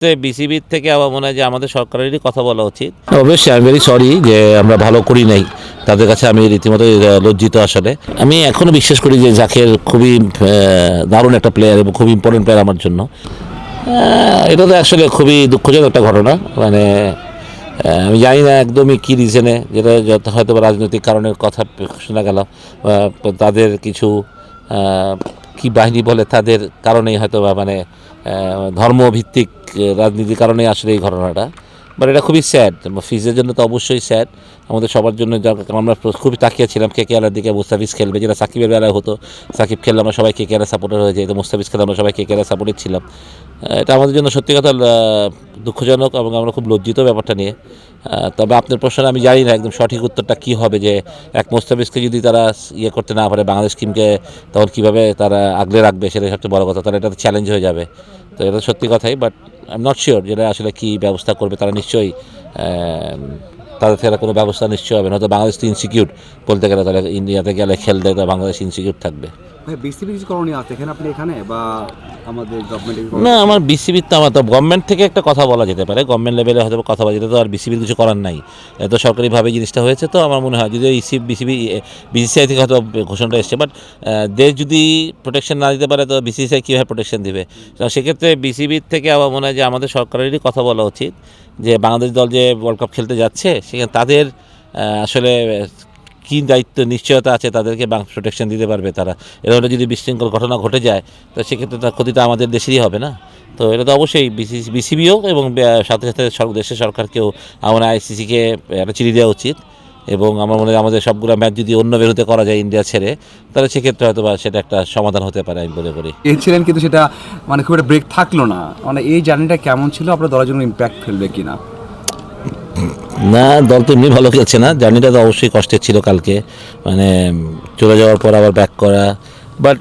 বিসিবির থেকে আমার মনে হয় যে আমাদের সরকারেরই কথা বলা উচিত। অবশ্যই আমি ভেরি সরি যে আমরা ভালো করি নাই, তাদের কাছে আমি রীতিমতো লজ্জিত। আসলে আমি এখনও বিশ্বাস করি যে জাকের খুবই দারুণ একটা প্লেয়ার এবং খুব ইম্পর্টেন্ট প্লেয়ার আমার জন্য। এটা তো আসলে খুবই দুঃখজনক একটা ঘটনা। মানে আমি জানি না একদমই কী রিজনে, যেটা হয়তো বা রাজনৈতিক কারণের কথা শোনা গেল, তাদের কিছু কি বাহিনী বলে তাদের কারণেই হয়তো বা মানে ধর্মভিত্তিক রাজনীতির কারণেই আসলে এই ঘটনাটা। বাট এটা খুবই স্যাড, ফিজের জন্য তো অবশ্যই স্যাড, আমাদের সবার জন্য। আমরা খুবই তাকিয়েছিলাম কেকেআরের দিকে, মুস্তাফিজ খেলবে, যেটা সাকিবের বেলায় হতো। সাকিব খেললে আমরা সবাই কেকেআরের সাপোর্টার হয়ে যাই, তো মুস্তাফিজ খেলে আমরা সবাই কেকেআরের সাপোর্টার ছিলাম। এটা আমাদের জন্য সত্যি কথা দুঃখজনক এবং আমরা খুব লজ্জিত ব্যাপারটা নিয়ে। তবে আপনার প্রশ্নে আমি জানি না একদম সঠিক উত্তরটা কী হবে, যে এক মুস্তাফিজকে যদি তারা ইয়ে করতে না পারে বাংলাদেশ টিমকে, তখন কীভাবে তারা আগলে রাখবে, সেটাই সবচেয়ে বড় কথা। তাহলে এটা তো চ্যালেঞ্জ হয়ে যাবে। তো এটা সত্যি কথাই, but I am not sure যেটা আসলে কী ব্যবস্থা করবে তারা। নিশ্চয়ই তাদের থেকে কোনো ব্যবস্থা নিশ্চয় হবে, নয়তো বাংলাদেশ তো ইনসিকিউর বলতে গেলে। তাহলে ইন্ডিয়াতে গেলে খেলতে তো বাংলাদেশ ইনসিকিউর থাকবে। বিসিবি কিছু করণীয় আছে এখানে, আপনি এখানে বা আমাদের গভর্নমেন্টের? না, আমার বিসিবির তো আমার তো গভর্নমেন্ট থেকে একটা কথা বলা যেতে পারে, গভর্নমেন্ট লেভেলে হয়তো কথা বলা যেতে, তো আর বিসিবির কিছু করার নাই। তো সরকারিভাবে জিনিসটা হয়েছে, তো আমার মনে হয় যদি বিসিসিআই থেকে হয়তো ঘোষণাটা এসছে, বাট দেশ যদি প্রোটেকশন না দিতে পারে তো বিসিসিআই কীভাবে প্রোটেকশন দিবে? তো সেক্ষেত্রে বিসিবির থেকে আমার মনে হয় যে আমাদের সরকারেরই কথা বলা উচিত, যে বাংলাদেশ দল যে ওয়ার্ল্ড কাপ খেলতে যাচ্ছে সেখানে তাদের আসলে কী দায়িত্ব নিশ্চয়তা আছে, তাদেরকে প্রোটেকশন দিতে পারবে তারা। এরকম যদি বিশৃঙ্খল ঘটনা ঘটে যায় তো সেক্ষেত্রে তার ক্ষতিটা আমাদের দেশেরই হবে না। তো এটা তো অবশ্যই বিসিবিও এবং সাথে সাথে দেশের সরকারকেও আমার আইসিসিকে একটা চিঠি দেওয়া উচিত। এবং আমার মনে হয় আমাদের সবগুলো ম্যাচ যদি অন্য বেরোতে করা যায় ইন্ডিয়া ছেড়ে, তাহলে সেক্ষেত্রে হয়তো বা সেটা একটা সমাধান হতে পারে আমি মনে করি। ছিলেন কিন্তু সেটা মানে খুব একটা ব্রেক থাকলো না। মানে এই জার্নিটা কেমন ছিল, আপনার দলের জন্য ইম্প্যাক্ট ফেলবে কিনা? না, দল তো এমনি ভালো খেলছে না, জার্নিটা তো অবশ্যই কষ্টের ছিল কালকে। মানে চলে যাওয়ার পর আবার ব্যাক করা, বাট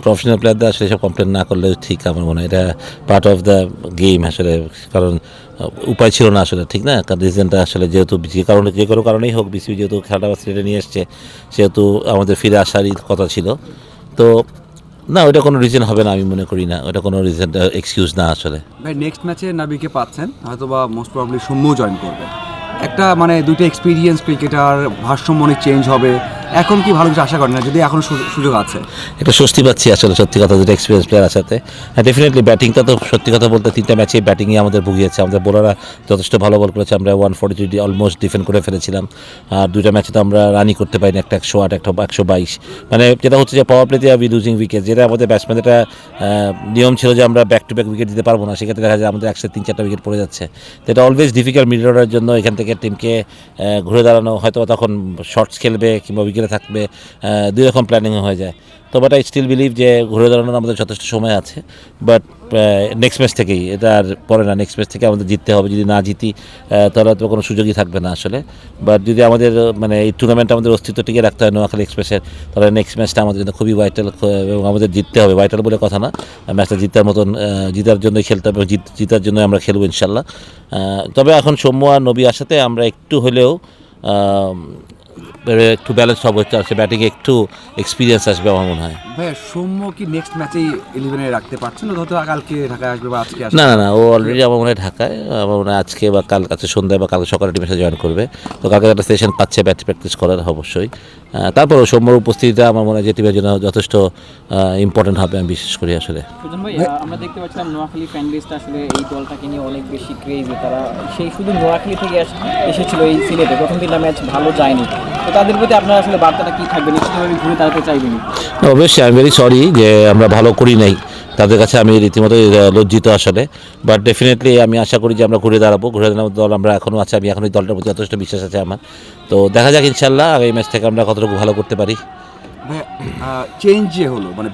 প্রফেশনাল প্লেয়ারদের আসলে সব কমপ্লেন না করলে ঠিক। আমার মনে হয় এটা পার্ট অফ দ্য গেম আসলে, কারণ উপায় ছিল না আসলে, ঠিক না? কারণ রিজনটা আসলে যেহেতু যে কোনো কারণেই হোক, বিসিবি যেহেতু খেলাটা সিলেটে নিয়ে এসছে, সেহেতু আমাদের ফিরে আসারই কথা ছিল। তো না, ওইটা কোনো রিজন হবে না, আমি মনে করি না ওটা কোনো রিজন, এক্সকিউজ না আসলে। ভাই নেক্সট ম্যাচে নাবিকে পাচ্ছেন, হয়তো বা মোস্ট প্রবলি সৌম্যও জয়েন করবে। একটা মানে দুইটা এক্সপিরিয়েন্স ক্রিকেটার, ভারসাম্য অনেক চেঞ্জ হবে। এখন কি ভালো কিছু আশা করেন না, যদি এখনও সুযোগ আছে? এটা স্বস্তি পাচ্ছি আসলে, সত্যি কথা, যেটা এক্সপিরিয়েন্স প্লেয়ার আছে সাথে। হ্যাঁ, ডেফিনেটলি ব্যাটিংটা তো সত্যি কথা বলতে 3টা ম্যাচে ব্যাটিংই আমাদের ভুগিয়েছে। আমাদের বোলাররা যথেষ্ট ভালো বল করেছে, আমরা 143 অলমোস্ট ডিফেন্ড করে ফেলেছিলাম। আর 2টা ম্যাচে তো আমরা রানই করতে পারিনি, একটা 108 একটা 122। মানে যেটা হচ্ছে যে পাওয়ার প্লেতে উই লুজিং উইকেট, যেটা আমাদের ব্যাটসম্যানদের একটা নিয়ম ছিল যে আমরা ব্যাক টু ব্যাক উইকেট দিতে পারবো না। সেক্ষেত্রে দেখা যায় আমাদের একসাথে 3-4টা উইকেট পড়ে যাচ্ছে। তো এটা অলওয়েজ ডিফিকাল্ট মিডল অর্ডারের জন্য এখান থেকে টিমকে ঘুরে দাঁড়ানো। হয়তো তখন শর্টস খেলবে কিংবা উইকেটে থাকবে, দুই রকম প্ল্যানিং হয়ে যায়। তো বাট আই স্টিল বিলিভ যে ঘুরে দাঁড়ানোর আমাদের যথেষ্ট সময় আছে। বাট নেক্সট ম্যাচ থেকেই, এটা আর পরে না, নেক্সট ম্যাচ থেকে আমাদের জিততে হবে। যদি না জিতি তাহলে তো কোনো সুযোগই থাকবে না আসলে। বাট যদি আমাদের মানে এই টুর্নামেন্টে আমাদের অস্তিত্ব টিকে রাখতে হয় নোয়াখালী এক্সপ্রেসের, তাহলে নেক্সট ম্যাচটা আমাদের জন্য খুবই ভাইটাল, এবং আমাদের জিততে হবে। ভাইটাল বলে কথা না, ম্যাচটা জিতার মতন, জিতার জন্যই খেলতে হবে, জিতার জন্য আমরা খেলবো ইনশাল্লাহ। তবে এখন সৌম্য আর নবী আসাতে আমরা একটু হলেও একটু ব্যালেন্স হবে, আছে ব্যাটিংয়ে একটু এক্সপিরিয়েন্স আসবে আমার মনে হয়। ভাই সৌম্য কি নেক্সট ম্যাচেই 11-এ রাখতে পারছেন, হয়তো কালকে ঢাকায় আসবে বা আজকে আসবে? না না না, ও অলরেডি আমার মনে হয় ঢাকায়, আমার মনে হয় আজকে বা কালকে সন্ধ্যায় বা কালকে সকালে টিমের সাথে জয়েন করবে। তো কালকে একটা সেশন পাচ্ছে ব্যাট প্র্যাকটিস করার অবশ্যই। তারপরও সৌম্যর উপস্থিতিটা আমার মনে হয় যে টিমের জন্য যথেষ্ট ইম্পর্টেন্ট হবে, আমি বিশ্বাস করি আসলে। সুজন ভাই, আমরা দেখতে পাচ্ছিলাম নোয়াখালী ফ্যান বেসটা আসলে এই দলটাকে নিয়ে অনেক বেশি ক্রেজি। তারা সেই শুধু নোয়াখালী থেকে এসেছিল এই সিলেটে, প্রথম 3টা ম্যাচ ভালো যায়নি। তো তাদের প্রতি আপনার আসলে বার্তাটা কী থাকবে? নিশ্চিতভাবে ঘুরে দাঁড়াতে চাইবেন? অবশ্যই আমি ভেরি সরি যে আমরা ভালো করি নাই, তাদের কাছে আমি রীতিমতো লজ্জিত আসলে। বাট ডেফিনেটলি আমি আশা করি যে আমরা ঘুরে দাঁড়ানোর দল আমরা এখনও আছে। আমি এখন এই দলটার প্রতি যথেষ্ট বিশ্বাস আছে আমার। তো দেখা যাক ইনশাল্লাহ আগামী ম্যাচ থেকে আমরা কতটুকু ভালো করতে পারি। চেঞ্জ যে হলো, মানে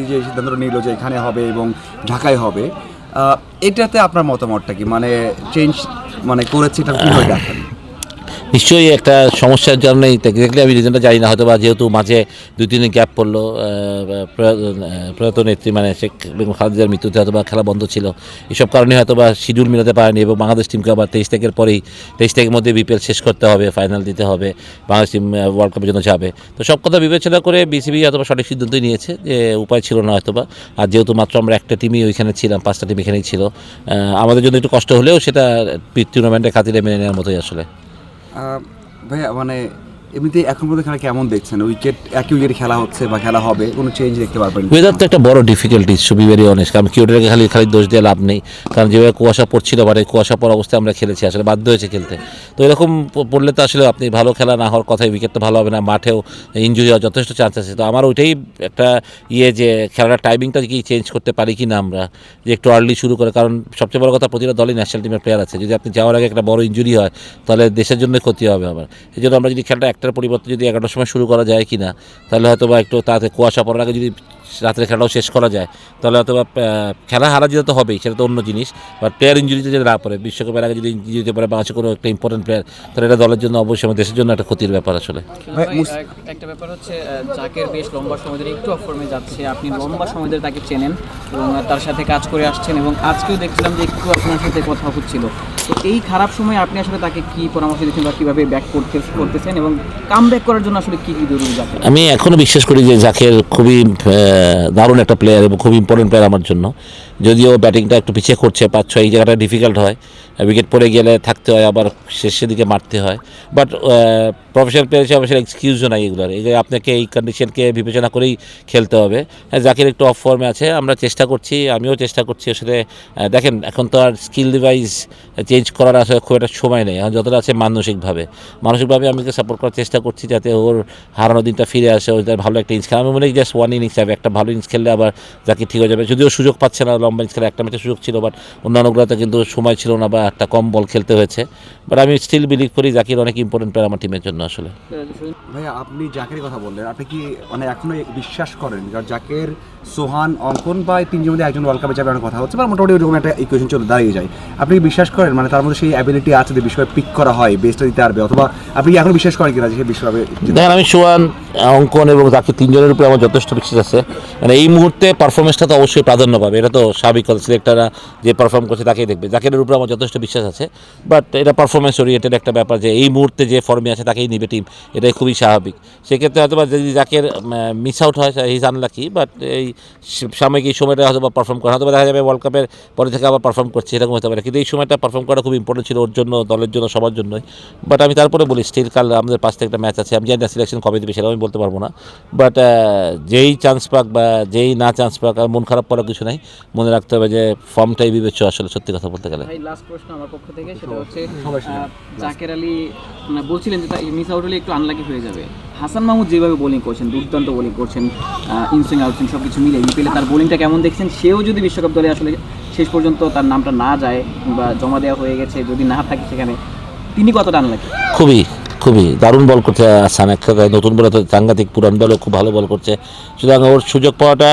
যে সিদ্ধান্ত নিল যে এখানে হবে এবং ঢাকায় হবে, এটাতে আপনার মতামতটা কি? মানে চেঞ্জ মানে করেছে, এটা কীভাবে দেখেন? নিশ্চয়ই একটা সমস্যার জন্যই এক্স্যাক্টলি আমি রিজনটা জানি না, হয়তো বা যেহেতু মাঝে 2-3 দিন গ্যাপ পড়লো প্রয়াত নেত্রী মানে শেখ বেগম খালেদার মৃত্যুতে হয়তো বা খেলা বন্ধ ছিল, এসব কারণে হয়তো বা শিডিউল মিলাতে পারেনি এবং বাংলাদেশ টিমকে আবার 23 তারিখের পরেই 23 তারিখের মধ্যে বিপিএল শেষ করতে হবে, ফাইনাল দিতে হবে, বাংলাদেশ টিম ওয়ার্ল্ড কাপের জন্য যাবে। তো সব কথা বিবেচনা করে বিসিবি হয়তো বা সঠিক সিদ্ধান্তই নিয়েছে যে উপায় ছিল না হয়তো বা, আর যেহেতু মাত্র আমরা একটা টিমই ওইখানে ছিলাম, 5টা টিম এখানেই ছিল, আমাদের জন্য একটু কষ্ট হলেও সেটা টুর্নামেন্টের খাতিরে মেনে নেওয়ার মতোই আসলে। ভাইয়া মানে এমনিতে এখন পর্যন্ত খেলা কেমন দেখছেন? একই উইকেটে খেলা হচ্ছে বা খেলা হবে, কোনো চেঞ্জ দেখতে পারবেন? ওয়েদার তো একটা বড় difficulties, to be very honest, কারণ কিউটারকে খালি দোষ দিয়ে লাভ নেই, কারণ যেভাবে কুয়াশা পড়ছিল মানে কুয়াশা পড়া অবস্থায় আমরা খেলেছি, আসলে বাধ্য হয়েছে খেলতে। তো এরকম পড়লে তো আসলে আপনি ভালো খেলা না হওয়ার কথাই, উইকেট তো ভালো হবে না, মাঠেও ইনজুরি হওয়ার যথেষ্ট চান্স আছে। তো আমার ওইটাই একটা যে খেলার টাইমিংটা কি চেঞ্জ করতে পারি কি না আমরা, যে একটু আর্লি শুরু করে, কারণ সবচেয়ে বড় কথা প্রতিটা দলই ন্যাশনাল টিমের প্লেয়ার আছে, যদি আপনি যাওয়ার আগে একটা বড় ইনজুরি হয় তাহলে দেশের জন্য ক্ষতি হবে আবার। এই জন্য আমরা যদি খেলাটা 1টার পরিবর্তে যদি 11টার সময় শুরু করা যায় কি না, তাহলে হয়তো বা একটু তাতে কুয়াশা পড়ার আগে যদি রাত্রে খেলাটাও শেষ করা যায়, তাহলে হয়তো বা খেলা হারা যেতে তো হবেই, সেটা তো অন্য জিনিস, বাট প্লেয়ার ইঞ্জুরিতে যদি না পড়ে, বিশ্বকাপের আগে যদি ইঞ্জুরি হতে পারে বাংলাদেশের কোনো একটা ইম্পর্টেন্ট প্লেয়ার, তাহলে এটা দলের জন্য অবশ্যই আমার দেশের জন্য একটা ক্ষতির ব্যাপার আসলে। একটা ব্যাপার হচ্ছে জাকের বেশ লম্বা সময় ধরে একটু অফ ফর্মে যাচ্ছে, আপনি লম্বা সময় ধরে তাকে চেনেন এবং তার সাথে কাজ করে আসছেন, এবং আজকেও দেখছিলাম যে একটু আপনার সাথে কথা হচ্ছিল। তো এই খারাপ সময়ে আপনি আসলে তাকে কি পরামর্শ দিচ্ছেন বা কীভাবে ব্যাক করতেছেন, এবং কাম ব্যাক করার জন্য আসলে কী কী জরুরি জাকের? আমি এখনও বিশ্বাস করি যে জাকের খুবই দারুণ একটা প্লেয়ার এবং খুব ইম্পর্টেন্ট প্লেয়ার আমার জন্য, যদিও ব্যাটিংটা একটু পিছিয়ে করছে 5-6, এই জায়গাটা ডিফিকাল্ট হয়, উইকেট পড়ে গেলে থাকতে হয়, আবার শেষের দিকে মারতে হয়, বাট প্রফেশনাল প্লেয়ার হিসেবে অবশ্যই এক্সকিউজও নাই এগুলোর, এগুলো আপনাকে এই কন্ডিশনকে বিবেচনা করেই খেলতে হবে। হ্যাঁ, জাকির একটু অফ ফর্মে আছে, আমরা চেষ্টা করছি, আমিও চেষ্টা করছি আসলে। দেখেন এখন তো আর স্কিল ডিভাইস চেঞ্জ করার আসলে খুব একটা সময় নেই, এখন যতটা আছে মানসিকভাবে আমি ওকে সাপোর্ট করার চেষ্টা করছি যাতে ওর হারানো দিনটা ফিরে আসে, ওদের ভালো একটা ইনিংস খেলা, আমি মনে হয় জাস্ট 1 ইনিংস হবে, একটা ভালো ইনিংস খেললে আবার জাকির ঠিক হয়ে যাবে, যদিও সুযোগ পাচ্ছে না লম্বা ইনিংস খেলা, একটা ম্যাচে সুযোগ ছিল বাট অন্যান্যগুলোতে কিন্তু সময় ছিল না বা একটা কম বল খেলতে হয়েছে, বাট আমি স্টিল বিলিভ করি জাকির অনেক ইম্পর্টেন্ট প্লেয়ার আমার টিমের জন্য আসলে। ভাইয়া আপনি জাকের কথা বললেন, আপনি কি মানে এখনো বিশ্বাস করেন কারণ জাকের, সোহান, অঙ্কন বা এই তিনজনের মধ্যে একজন ওয়ার্ল্ড কাপে যাবে অনেক কথা হচ্ছে, বা মোটামুটি ওরকম একটা ইকুয়েশন চলে দাঁড়িয়ে যায়, আপনি কি বিশ্বাস করেন মানে তার মধ্যে সেই অ্যাবিলিটি আছে যে বিশ্বকাপে পিক করা হয়, বেস্টটা দিতে পারবে, অথবা আপনি কি এখন বিশ্বাস করেন কিনা যে সে বিশ্বকাপে? দেখেন আমি সোহান, অঙ্কন এবং জাকির তিনজনের উপরে আমার যথেষ্ট বিশ্বাস আছে, মানে এই মুহূর্তে পারফরমেন্সটা তো অবশ্যই প্রাধান্য পাবে, এটা তো স্বাভাবিক কথা, সিলেক্টররা যে পারফর্ম করছে তাকেই দেখবে, জাকিরের উপরে আমার যথেষ্ট বিশ্বাস আছে, বাট এটা পারফরমেন্স ওরিয়েন্টেড একটা ব্যাপার, যে এই মুহূর্তে যে ফর্মে আছে তাকেই নিবে টিম, এটাই খুবই স্বাভাবিক। সেক্ষেত্রে হয়তো বা যদি জাকের মিস আউট হয় হিজ আনলাকি, বাট এই সাময়িক এই সময়টা হয়তো বা পারফর্ম করা, হয়তো দেখা যাবে ওয়ার্ল্ড কাপের পরে থেকে আবার পারফর্ম করছে, এরকম হতে পারে, কিন্তু এই সময়টা পারফর্ম করা খুব ইম্পর্টেন্ট ছিল ওর জন্য, দলের জন্য, সবার জন্যই। বাট আমি তারপরে বলি স্টিল কাল আমাদের 5 থেকে একটা ম্যাচ আছে, আমি জানি না সিলেকশন কবে দেবে সেটা আমি বলতে পারবো না, বাট যেই চান্স পাক বা যেই না চান্স পাক, আর মন খারাপ করার কিছু নাই, মনে রাখতে হবে যে ফর্মটাই বিবেচ্য আসলে, সত্যি কথা বলতে গেলে। ভাই লাস্ট প্রশ্ন আমার পক্ষ থেকে, সেটা হচ্ছে জাকের আলী বলছিলেন যে মিস আউট হলে একটু আনলাকি হয়ে যাবে, হাসান মাহমুদ যেভাবে বোলিং করছেন, দুর্দান্ত বোলিং করছেন, ইনসুইং আউটসুইং সব কিছু মিলে বিপিএলে তার বোলিংটা কেমন দেখছেন? সেও যদি বিশ্বকাপ দলে আসলে শেষ পর্যন্ত তার নামটা না যায় বা জমা দেওয়া হয়ে গেছে, যদি না থাকে সেখানে, তিনি কতটা আনলাকি? খুবই দারুণ বল করছে হাসান, একটা নতুন বলে তো সাংঘাতিক, পুরান বলেও খুব ভালো বল করছে, সুতরাং ওর সুযোগ পাওয়াটা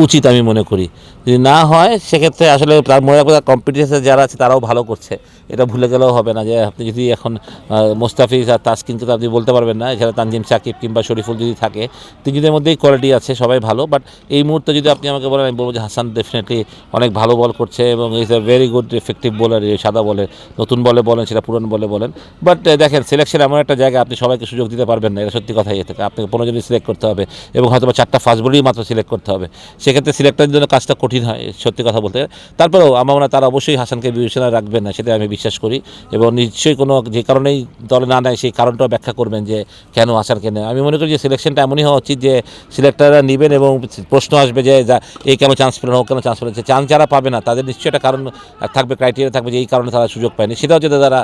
উচিত আমি মনে করি, যদি না হয় সেক্ষেত্রে আসলে তার মনে রাখবে কম্পিটিশনে যারা আছে তারাও ভালো করছে, এটা ভুলে গেলেও হবে না, যে আপনি যদি এখন মোস্তাফিজ আর তাসকিনকে তো আপনি বলতে পারবেন না, এছাড়া তানজিম সাকিব কিংবা শরীফুল যদি থাকে, তিনজনের মধ্যেই কোয়ালিটি আছে, সবাই ভালো, বাট এই মুহূর্তে যদি আপনি আমাকে বলেন, আমি বলবো যে হাসান ডেফিনেটলি অনেক ভালো বল করছে এবং is a very good effective bowler, সাদা বলে, নতুন বলে বলেন সেটা পুরান বলে বলেন, বাট দেখেন সিলেকশন এমন একটা জায়গা, আপনি সবাইকে সুযোগ দিতে পারবেন না, এটা সত্যি কথাই, থেকে আপনাকে 15 জনই সিলেক্ট করতে হবে এবং হয়তো বা 4টা ফাস্ট বোলারই মাত্র সিলেক্ট করতে হবে, সেক্ষেত্রে সিলেক্টরের জন্য কাজটা কঠিন হয় সত্যি কথা বলতে। তারপরেও আমার মনে হয় তারা অবশ্যই হাসানকে বিবেচনা রাখবেন না, সেটা আমি বিশ্বাস করি, এবং নিশ্চয়ই কোনো যে কারণেই দলে না নেয় সেই কারণটাও ব্যাখ্যা করবেন যে কেন হাসানকে নেয়। আমি মনে করি যে সিলেকশনটা এমনই হওয়া উচিত যে সিলেক্টররা নেবেন এবং প্রশ্ন আসবে যে এই কেন চান্স পেল না, ও কেন চান্স পেল, চান্স যারা পাবে না তাদের নিশ্চয়ই একটা কারণ থাকবে, ক্রাইটেরিয়া থাকবে যে এই কারণে তারা সুযোগ পায়নি, সেটাও যদি তারা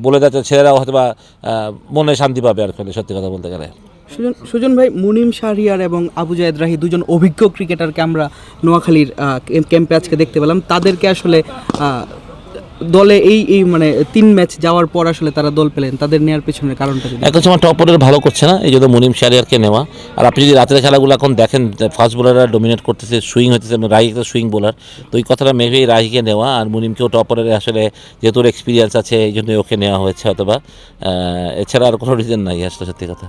বলে যাচ্ছে, ছেলেরাও হয়তো বা মনে শান্তি পাবে আর কি, সত্যি কথা বলতে গেলে। সুজন ভাই, মুনিম শাহরিয়ার এবং আবু জায়েদ রাহি দুজন অভিজ্ঞ ক্রিকেটারকে আমরা নোয়াখালীর ক্যাম্পে আজকে দেখতে পেলাম, তাদেরকে আসলে দলে এই মানে 3 ম্যাচ যাওয়ার পর আসলে তারা দল পেলেন, তাদের নেওয়ার পেছনের কারণটা যদি এখন সময় টপ অর্ডার ভালো করছে না, এই জন্য মুনিম শাহরিয়ারকে নেওয়া। আর আপনি যদি রাতের খেলাগুলো এখন দেখেন, ফাস্ট বোলাররা ডোমিনেট করতেছে, সুইং হতেছে, রাহি একটা সুইং বোলার, তো ওই কথাটা মেভেই রাহিকে নেওয়া। আর মুনিমকেও টপ অর্ডারে আসলে যেহেতু ওর এক্সপিরিয়েন্স আছে এই জন্য ওকে নেওয়া হয়েছে হয়তোবা, এছাড়া আর কোনো রিজন নাই আসলে, সত্যি কথা।